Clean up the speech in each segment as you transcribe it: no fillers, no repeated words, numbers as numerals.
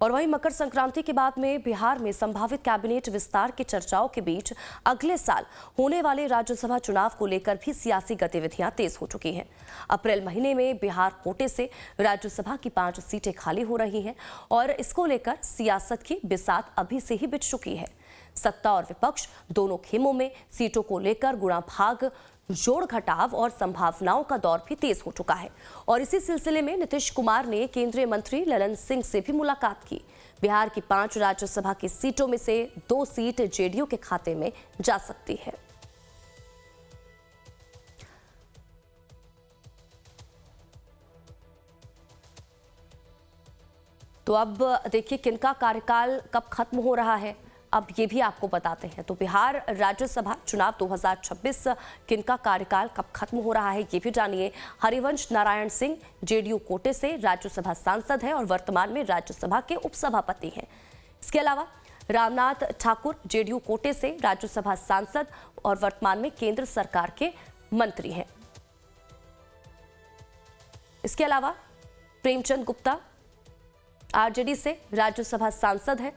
और वहीं मकर संक्रांति के बाद में बिहार में संभावित कैबिनेट विस्तार की चर्चाओं के बीच अगले साल होने वाले राज्यसभा चुनाव को लेकर भी सियासी गतिविधियां तेज हो चुकी हैं। अप्रैल महीने में बिहार कोटे से राज्यसभा की 5 सीटें खाली हो रही हैं और इसको लेकर सियासत की बिसात अभी से ही बिछ चुकी है। सत्ता और विपक्ष दोनों खेमों में सीटों को लेकर गुणा भाग, जोड़ घटाव और संभावनाओं का दौर भी तेज हो चुका है। और इसी सिलसिले में नीतीश कुमार ने केंद्रीय मंत्री ललन सिंह से भी मुलाकात की। बिहार की 5 राज्यसभा की सीटों में से 2 सीट जेडीयू के खाते में जा सकती है। तो अब देखिए किनका कार्यकाल कब खत्म हो रहा है, अब ये भी आपको बताते हैं। तो बिहार राज्यसभा चुनाव 2026 किनका कार्यकाल कब खत्म हो रहा है ये भी जानिए। हरिवंश नारायण सिंह जेडीयू कोटे से राज्यसभा सांसद हैं और वर्तमान में राज्यसभा के उपसभापति हैं। इसके अलावा रामनाथ ठाकुर जेडीयू कोटे से राज्यसभा सांसद और वर्तमान में केंद्र सरकार के मंत्री हैं। इसके अलावा प्रेमचंद गुप्ता आरजेडी से राज्यसभा सांसद हैं,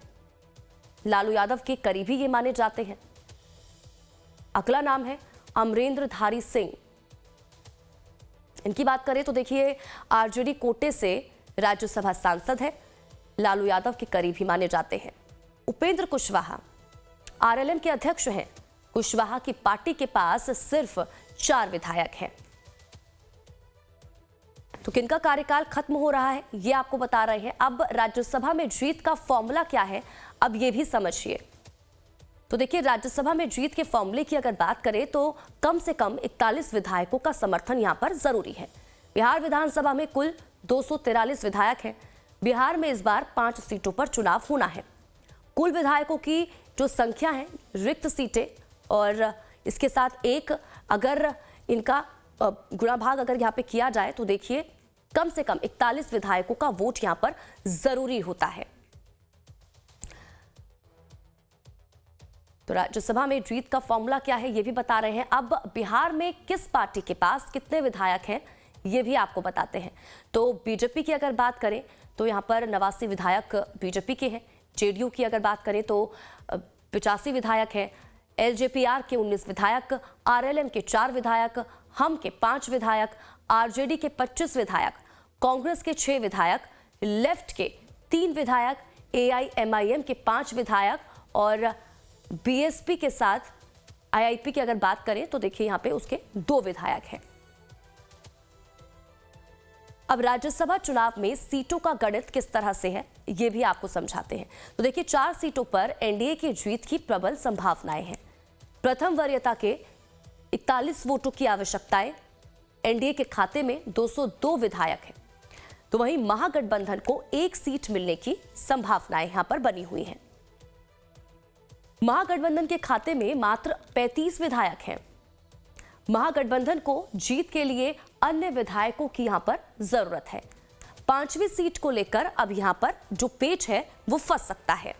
लालू यादव के करीबी ये माने जाते हैं। अगला नाम है अमरेंद्रधारी सिंह। इनकी बात करें तो देखिए आरजेडी कोटे से राज्यसभा सांसद है, लालू यादव के करीबी माने जाते हैं। उपेंद्र कुशवाहा आरएलएम के अध्यक्ष हैं। कुशवाहा की पार्टी के पास सिर्फ 4 विधायक हैं। तो किनका कार्यकाल खत्म हो रहा है ये आपको बता रहे हैं। अब राज्यसभा में जीत का फॉर्मूला क्या है, अब ये भी समझिए। तो देखिए राज्यसभा में जीत के फॉर्मूले की अगर बात करें तो कम से कम 41 विधायकों का समर्थन यहां पर जरूरी है। बिहार विधानसभा में कुल 243 विधायक हैं। बिहार में इस बार 5 सीटों पर चुनाव होना है। कुल विधायकों की जो संख्या है, रिक्त सीटें और इसके साथ एक अगर इनका गुणा भाग अगर यहाँ पे किया जाए तो देखिए कम से कम 41 विधायकों का वोट यहां पर जरूरी होता है। तो राज्यसभा में जीत का फॉर्मूला क्या है ये भी बता रहे हैं। अब बिहार में किस पार्टी के पास कितने विधायक हैं ये भी आपको बताते हैं। तो बीजेपी की अगर बात करें तो यहां पर 89 विधायक बीजेपी के हैं। जेडीयू की अगर बात करें तो 85 विधायक हैं। एलजेपीआर के 19 विधायक, आरएलएम के 4 विधायक, हम के 5 विधायक, आरजेडी के 25 विधायक, कांग्रेस के 6 विधायक, लेफ्ट के 3 विधायक, एआईएमआईएम के 5 विधायक और बीएसपी के साथ आईआईपी की अगर बात करें तो देखिए यहां पे उसके 2 विधायक हैं। अब राज्यसभा चुनाव में सीटों का गणित किस तरह से है ये भी आपको समझाते हैं। तो देखिए 4 सीटों पर एनडीए की जीत की प्रबल संभावनाएं हैं। प्रथम वरीयता के 41 वोटों की आवश्यकताएं, एनडीए के खाते में 202 विधायक हैं। तो वहीं महागठबंधन को 1 सीट मिलने की संभावनाएं यहां पर बनी हुई हैं। महागठबंधन के खाते में मात्र 35 विधायक हैं। महागठबंधन को जीत के लिए अन्य विधायकों की यहां पर जरूरत है। 5वीं सीट को लेकर अब यहां पर जो पेच है वो फंस सकता है।